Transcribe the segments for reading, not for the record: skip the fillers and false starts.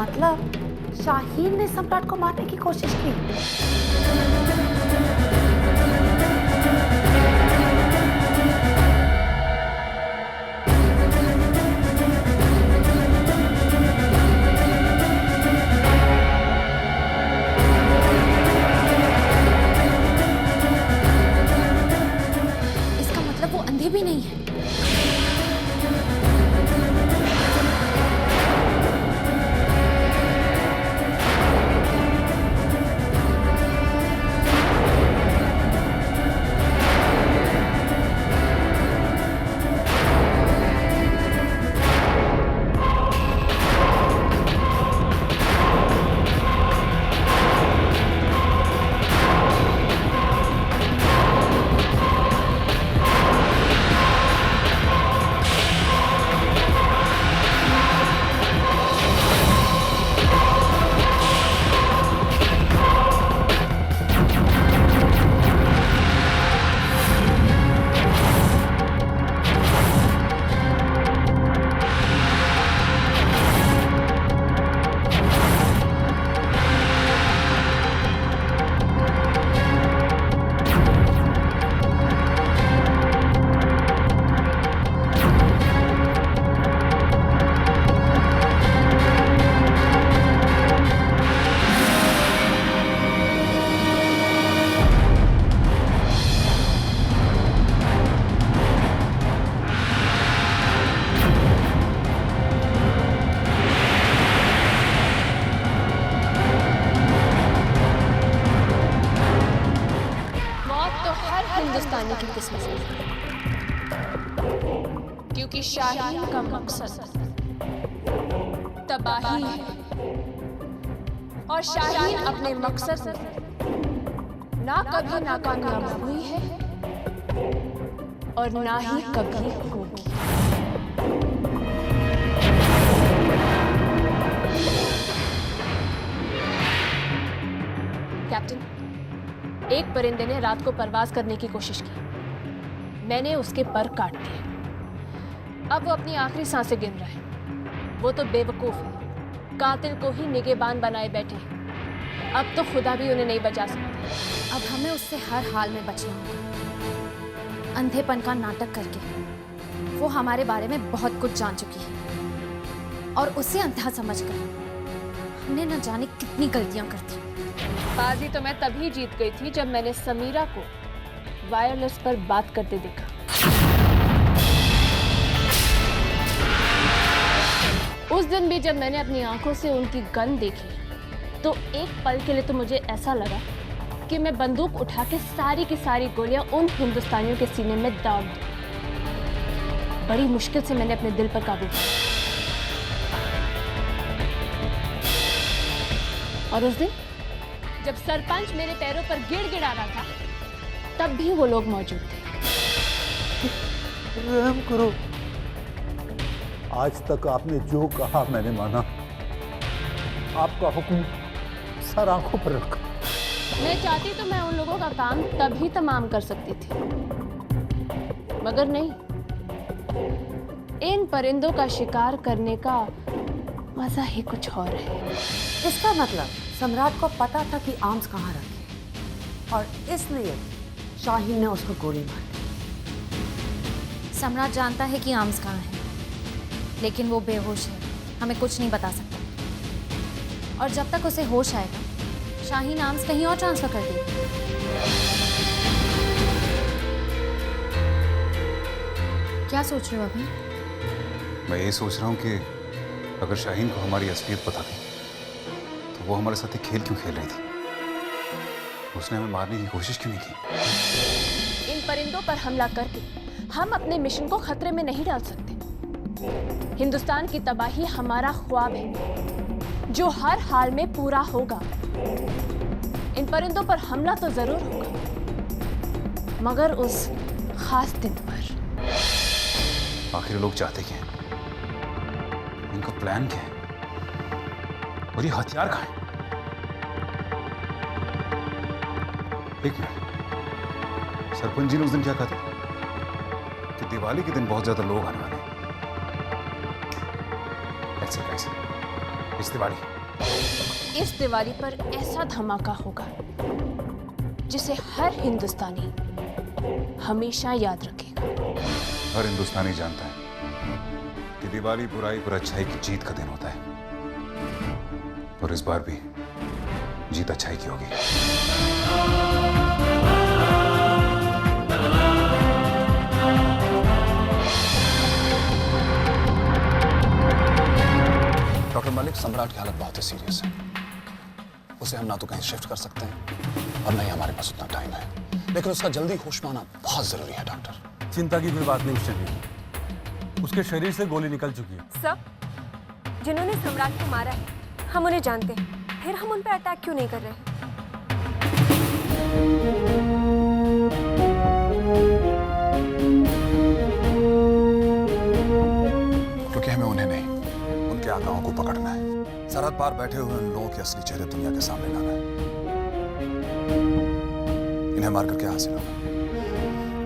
मतलब शाहीन ने सम्राट को मारने की कोशिश की? इसका मतलब वो अंधे भी नहीं है। हिंदुस्तानी की किस्मत में, क्योंकि शाहीन का मकसद तबाही है और शाहीन अपने मकसद में ना कभी नाकामयाब हुई है और ना ही कभी होगी। कैप्टन, एक परिंदे ने रात को परवाज करने की कोशिश की। मैंने उसके पर काट दिए। अब वो अपनी आखिरी सांसें गिन रहा है। वो तो बेवकूफ है, कातिल को ही निगहबान बनाए बैठे हैं। अब तो खुदा भी उन्हें नहीं बचा सकता। अब हमें उससे हर हाल में बचना होगा। अंधेपन का नाटक करके वो हमारे बारे में बहुत कुछ जान चुकी है और उसे अंधा समझकर हमने न जाने कितनी गलतियां कर दी। बाजी तो मैं तभी जीत गई थी जब मैंने समीरा को वायरलेस पर बात करते देखा। उस दिन भी जब मैंने अपनी आंखों से उनकी गन देखी तो एक पल के लिए तो मुझे ऐसा लगा कि मैं बंदूक उठा के सारी की सारी गोलियां उन हिंदुस्तानियों के सीने में दाग दूं। बड़ी मुश्किल से मैंने अपने दिल पर काबू किया। और उस दिन जब सरपंच मेरे पैरों पर गिड़गिड़ा रहा था तब भी वो लोग मौजूद थे। रहम करो। आज तक आपने जो कहा मैंने माना। आपका हुक्म सर आंखों पर रखा। मैं चाहती तो मैं उन लोगों का काम तभी तमाम कर सकती थी, मगर नहीं। इन परिंदों का शिकार करने का मजा ही कुछ और है। इसका मतलब सम्राट को पता था कि आर्म्स कहाँ रखे और इसलिए शाहीन ने उसको गोली मार दी। सम्राट जानता है कि आर्म्स कहाँ है, लेकिन वो बेहोश है, हमें कुछ नहीं बता सकता। और जब तक उसे होश आएगा शाहीन आर्म्स कहीं और ट्रांसफर कर देगी। क्या सोच रहे हो अभी? मैं ये सोच रहा हूँ कि अगर शाहीन को हमारी असलियत पता थी तो वो हमारे साथ खेल क्यों खेल रही थी? उसने हमें मारने की कोशिश क्यों नहीं की? इन परिंदों पर हमला करके हम अपने मिशन को खतरे में नहीं डाल सकते। हिंदुस्तान की तबाही हमारा ख्वाब है जो हर हाल में पूरा होगा। इन परिंदों पर हमला तो जरूर होगा, मगर उस खास दिन पर। आखिर लोग चाहते क्या हैं? इनका प्लान क्या है? और ये हथियार कहाँ है? एक मिनट, सरपंच जी ने उस दिन क्या कहा था कि दिवाली के दिन बहुत ज्यादा लोग आने वाले हैं। ऐसे कैसे इस दिवाली इस दिवाली पर ऐसा धमाका होगा जिसे हर हिंदुस्तानी हमेशा याद रखेगा। हर हिंदुस्तानी जानता है कि दिवाली बुराई पर अच्छाई की जीत का दिन होता है, और इस बार भी जीत अच्छाई की होगी। डॉक्टर मलिक, सम्राट की हालत बहुत ही सीरियस है। उसे हम ना तो कहीं शिफ्ट कर सकते हैं और ना ही हमारे पास उतना टाइम है, लेकिन उसका जल्दी होश में आना बहुत जरूरी है डॉक्टर। चिंता की कोई बात नहीं मिस्टर ली, उसके शरीर से गोली निकल चुकी है। सर, जिन्होंने सम्राट को मारा है हम उन्हें जानते हैं, फिर हम उन पर अटैक क्यों नहीं कर रहे हैं? क्योंकि हमें उन्हें नहीं, उनके आकाओं को पकड़ना है। सरहद पार बैठे हुए उन लोगों के असली चेहरे दुनिया के सामने लाना है। इन्हें मारकर क्या हासिल होगा?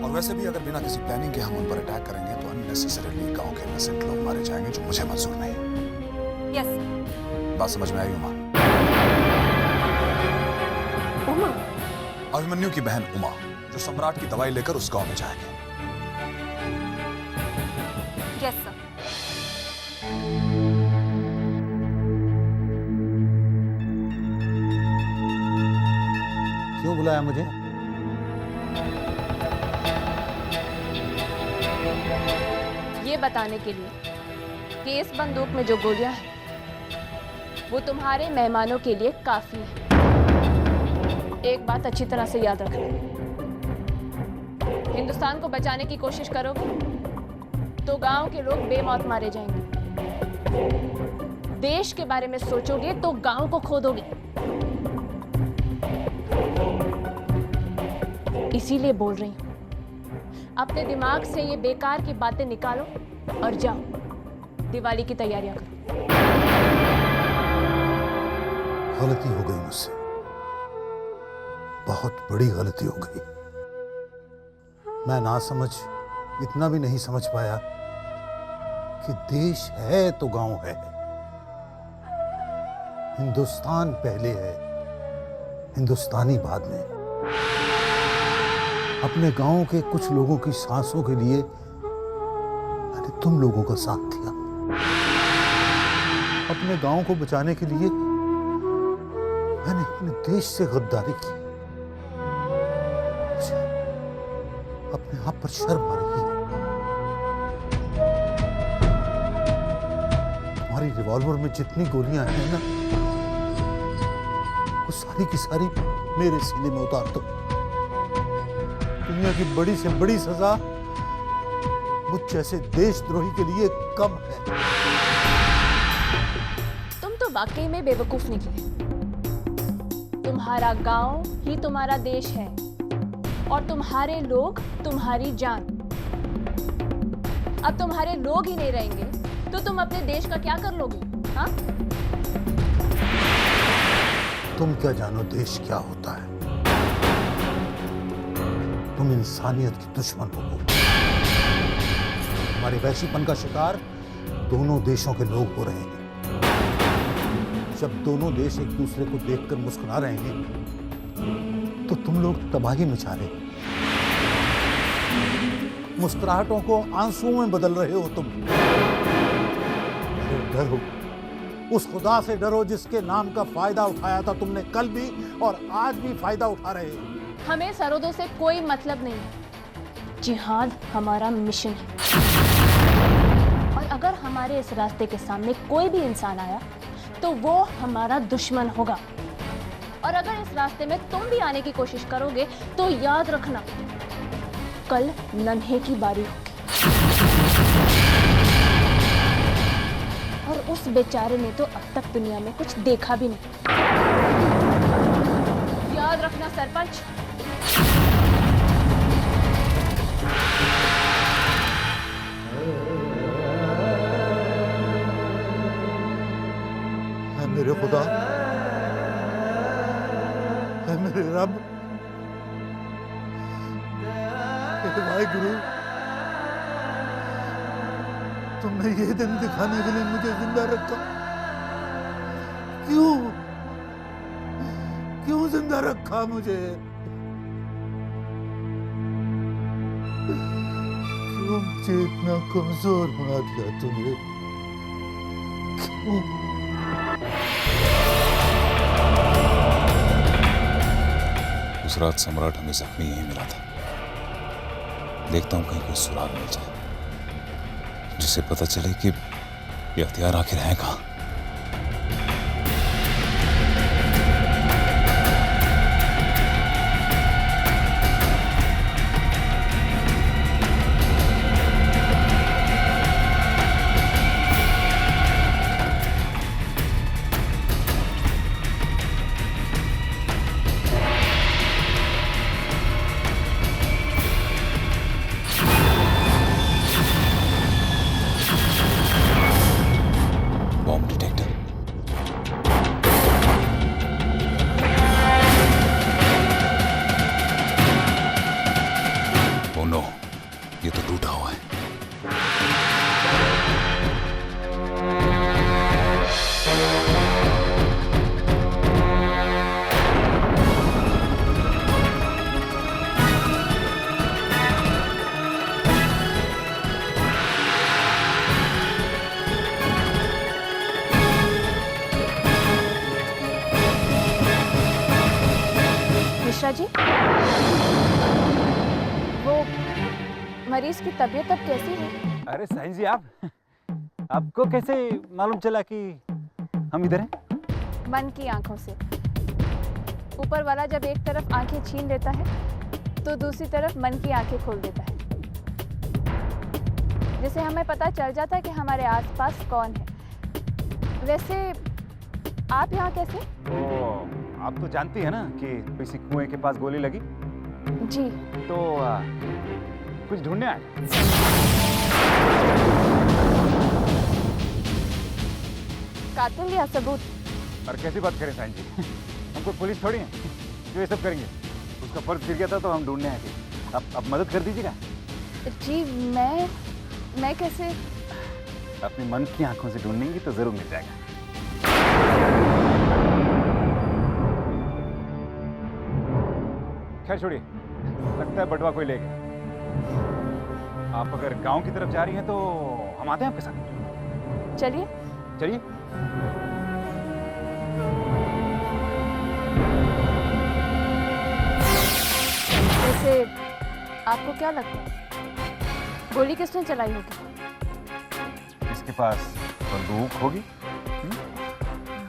और वैसे भी अगर बिना किसी प्लानिंग के हम उन पर अटैक करेंगे तो अननेसेसरीली गांव के इनोसेंट लोग मारे जाएंगे, जो मुझे मंजूर नहीं। यस। बात समझ में आई उमा? उमा? अभिमन्यु की बहन उमा, जो सम्राट की दवाई लेकर उस गांव में जाएगी। Yes sir. क्यों बुलाया मुझे? ये बताने के लिए कि इस बंदूक में जो गोलियां हैं वो तुम्हारे मेहमानों के लिए काफी है। एक बात अच्छी तरह से याद रखना, हिंदुस्तान को बचाने की कोशिश करोगे तो गांव के लोग बेमौत मारे जाएंगे। देश के बारे में सोचोगे तो गांव को खो दोगे। इसीलिए बोल रही हूं, अपने दिमाग से ये बेकार की बातें निकालो और जाओ दिवाली की तैयारियां करो। गलती हो गई मुझसे, बहुत बड़ी गलती हो गई। मैं ना समझ इतना भी नहीं समझ पाया कि देश है तो गांव है, हिंदुस्तान पहले है, हिंदुस्तानी बाद में। अपने गांव के कुछ लोगों की सांसों के लिए मैंने तुम लोगों का साथ दिया। अपने गांव को बचाने के लिए मैंने अपने देश से गद्दारी की। मुझे अपने आप पर शर्म आ रही है। तुम्हारी रिवॉल्वर में जितनी गोलियां हैं ना, वो सारी की सारी मेरे सीने में उतार दो। दुनिया की बड़ी से बड़ी सजा मुझ जैसे देशद्रोही के लिए कम है। तुम तो वाकई में बेवकूफ निकले। तुम्हारा गांव ही तुम्हारा देश है और तुम्हारे लोग तुम्हारी जान। अब तुम्हारे लोग ही नहीं रहेंगे तो तुम अपने देश का क्या कर लोगे? हाँ? तुम क्या जानो देश क्या होता है? तुम इंसानियत की दुश्मन हो। हमारे वैश्वीपन का शिकार दोनों देशों के लोग हो रहे हैं। जब दोनों देश एक दूसरे को देखकर मुस्कुरा रहे हैं तो तुम लोग तबाही मचा रहे हो। मुस्कुराहटों को आंसुओं में बदल रहे हो तुम। डरो, उस खुदा से डरो जिसके नाम का फायदा उठाया था तुमने कल भी और आज भी फायदा उठा रहे हो। हमें सरहदों से कोई मतलब नहीं है। जिहाद हमारा मिशन है और अगर हमारे इस रास्ते के सामने कोई भी इंसान आया तो वो हमारा दुश्मन होगा। और अगर इस रास्ते में तुम भी आने की कोशिश करोगे तो याद रखना, कल नन्हे की बारी होगी। और उस बेचारे ने तो अब तक दुनिया में कुछ देखा भी नहीं। याद रखना सरपंच। है मेरे खुदा, है मेरे रब, वाहिगुरु, तुमने ये दिन दिखाने के लिए मुझे जिंदा रखा। क्यों न रखा मुझे? क्यों मुझे इतना कमजोर बना दिया तूने? क्यों? उस रात सम्राट हमें जख्मी यहीं मिला था। देखता हूं कहीं कोई सुराग मिल जाए जिससे पता चले कि ये हथियार आखिर है कहां। Bomb detector. ओह नो, ये तो टूटा हुआ है। मिश्रा जी, वो मरीज की तबीयत अब कैसी है? अरे साईं जी, आपको कैसे मालूम चला कि हम इधर हैं? मन की आंखों से। ऊपर वाला जब एक तरफ आंखें छीन लेता है तो दूसरी तरफ मन की आंखें खोल देता है, जिससे हमें पता चल जाता है कि हमारे आसपास कौन है। वैसे आप यहाँ कैसे? आप तो जानती है ना कि किसी कुएं के पास गोली लगी जी। तो कुछ ढूंढने आए। कातिल या सबूत? और कैसी बात करें साईं जी, हम कोई पुलिस थोड़ी हैं जो ये सब करेंगे। उसका फर्ज गिर गया था तो हम ढूंढने आए थे। अब मदद कर दीजिएगा। जी, मैं कैसे? अपने मन की आंखों से ढूंढेंगी तो जरूर मिल जाएगा। खैर छोड़िए, लगता है बटवा कोई ले गया। आप अगर गांव की तरफ जा रही हैं तो हम आते हैं आपके साथ। चलिए। चलिए। वैसे आपको क्या लगता है गोली किसने चलाई होगी? इसके पास बंदूक होगी।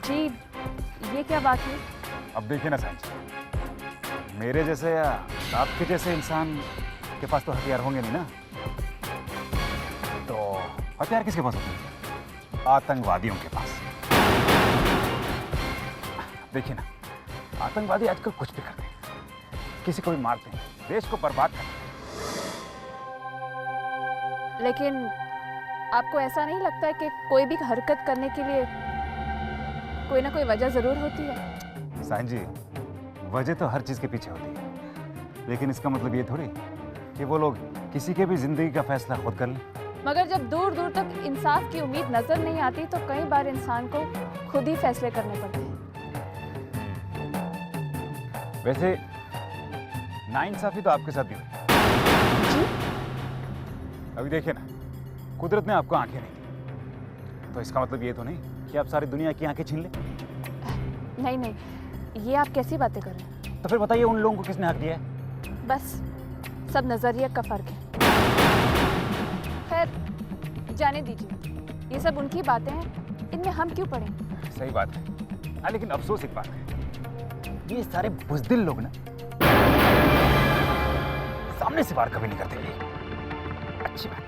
जी, ये क्या बात है? अब देखिए ना साईं जी, मेरे जैसे या आपके जैसे इंसान के पास तो हथियार होंगे नहीं ना। तो हथियार किसके पास होते हैं? आतंकवादियों के पास। देखिए ना, आतंकवादी आजकल कुछ भी करते हैं, किसी को भी मारते हैं, देश को बर्बाद करते हैं। लेकिन आपको ऐसा नहीं लगता है कि कोई भी हरकत करने के लिए कोई ना कोई वजह जरूर होती है? साईं जी, वजह तो हर चीज के पीछे होती है, लेकिन इसका मतलब ये थोड़ी कि वो लोग किसी के भी जिंदगी का फैसला खुद कर लें। मगर जब दूर दूर तक इंसाफ की उम्मीद नजर नहीं आती तो कई बार इंसान को खुद ही फैसले करने पड़ते हैं। वैसे नाइंसाफी तो आपके साथ भी हुई। जी? अभी देखिए ना, कुदरत ने आपको आंखें नहीं दी, तो इसका मतलब ये तो नहीं कि आप सारी दुनिया की आंखें छीन लें। नहीं, ये आप कैसी बातें कर रहे हैं? तो फिर बताइए, उन लोगों को किसने हक दिया है? बस सब नजरिए का फर्क है। खैर, जाने दीजिए, ये सब उनकी बातें हैं, इनमें हम क्यों पड़े? सही बात है, लेकिन अफसोस एक बात है, ये सारे बुज़दिल लोग ना सामने से वार कभी नहीं करते। अच्छी बात।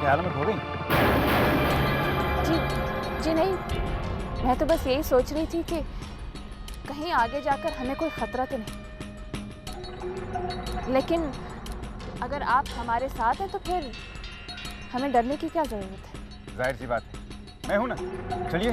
ख्याल में खो गई? जी नहीं, मैं तो बस यही सोच रही थी कि कहीं आगे जाकर हमें कोई खतरा तो नहीं। लेकिन अगर आप हमारे साथ हैं तो फिर हमें डरने की क्या जरूरत है? जाहिर सी बात है, मैं हूं ना। चलिए।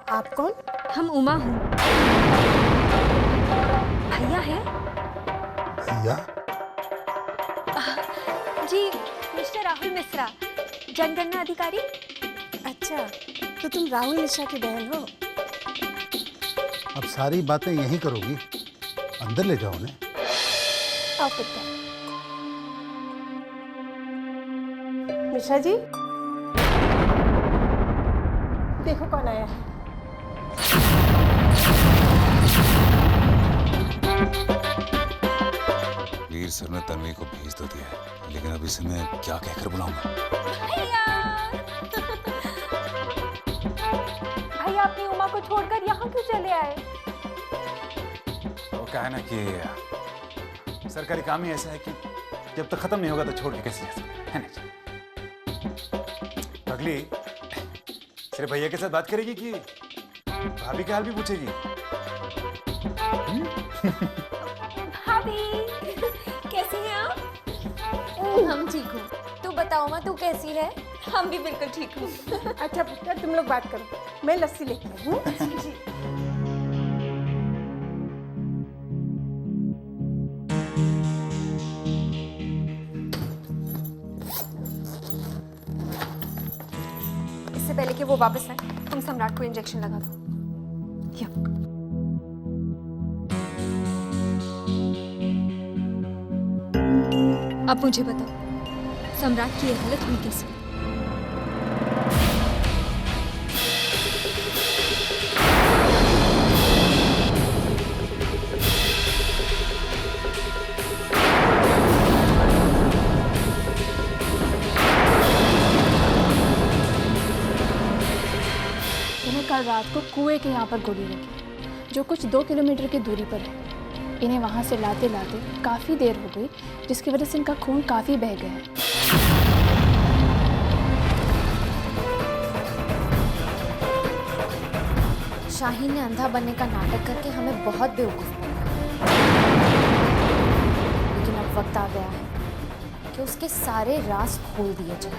आप कौन? हम उमा हूँ। भैया है? भैया? जी, मिस्टर राहुल मिश्रा, जनगणना अधिकारी। अच्छा, तो तुम राहुल मिश्रा की बहन हो? अब सारी बातें यहीं करोगी, अंदर ले जाओ उन्हें। आओ पुत्र। मिश्रा जी, देखो कौन आया है। वीर सर ने तन्वी को भेज तो दिया है, लेकिन अब इसे मैं क्या कहकर बुलाऊंगा? भैया अपनी उमा को छोड़कर यहाँ क्यों चले आए? वो क्या है ना कि सरकारी काम ही ऐसा है कि जब तक खत्म नहीं होगा तो छोड़ के कैसे जा सकते है ना? अगली सिर्फ भैया के साथ बात करेगी कि भाभी का हाल भी पूछेगी? भाभी, कैसी हैं आप? हम ठीक हो। तू बताओ माँ, तू कैसी है? हम भी बिल्कुल ठीक हूँ। अच्छा पुत्र, तुम लोग बात करो, मैं लस्सी लेके आई हूँ। जी। इससे पहले कि वो वापस आए, तुम सम्राट को इंजेक्शन लगा दो। या। अब मुझे बताओ, सम्राट की ये हालत हुई कैसे? इन्हें कल रात को कुएं के यहाँ पर गोली लगी, जो कुछ 2 किलोमीटर की दूरी पर है। इन्हें वहाँ से लाते लाते काफ़ी देर हो गई, जिसकी वजह से इनका खून काफ़ी बह गया है। शाहीन ने अंधा बनने का नाटक करके हमें बहुत बेवकूफ़ बनाया, लेकिन अब वक्त आ गया है कि उसके सारे राज खोल दिए जाए,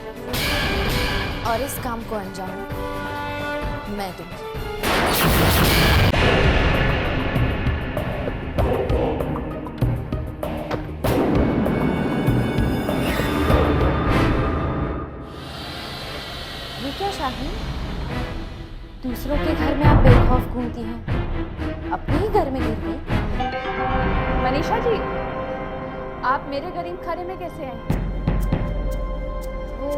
और इस काम को अंजाम मैं दूंगी। ये क्या शाहीन, दूसरों के घर में आप बेखौफ घूमती हैं, अपने ही घर में गिर गई? मनीषा जी, आप मेरे गरीब खाने में कैसे आए? वो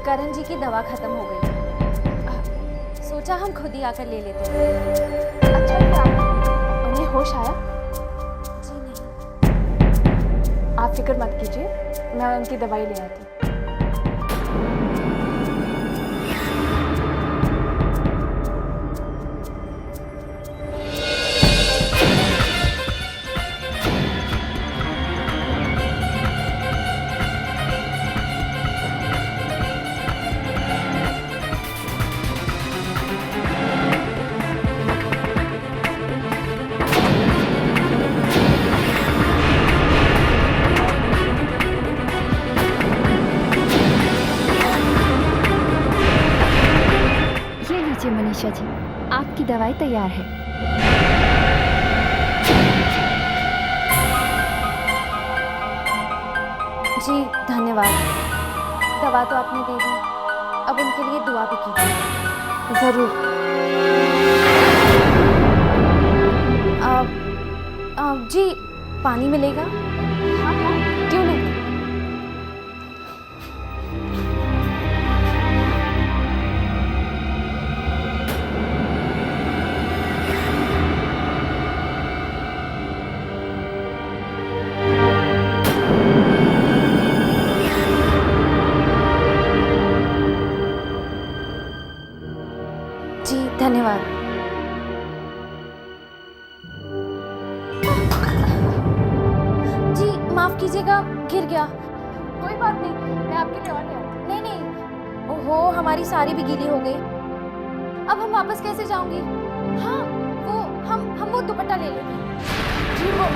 करण जी की दवा खत्म हो गई, सोचा हम खुद ही आकर ले लेते हैं। अच्छा किया। उन्हें होश आया? जी नहीं। आप फिक्र मत कीजिए, मैं उनकी दवाई ले आती हूँ। मनीषा जी, आपकी दवाई तैयार है। जी धन्यवाद। दवा तो आपने दे दी, अब उनके लिए दुआ भी कीजिए। ज़रूर। जी पानी मिलेगा? हाँ हाँ, क्यों नहीं। जी धन्यवाद। जी माफ कीजिएगा, गिर गया। कोई बात नहीं, मैं आपके लिए और ले आती हूँ। नहीं नहीं, ओहो हमारी साड़ी भी गीली हो गई। अब हम वापस कैसे जाऊंगी? हाँ वो हम वो दुपट्टा ले लेंगे। जी वो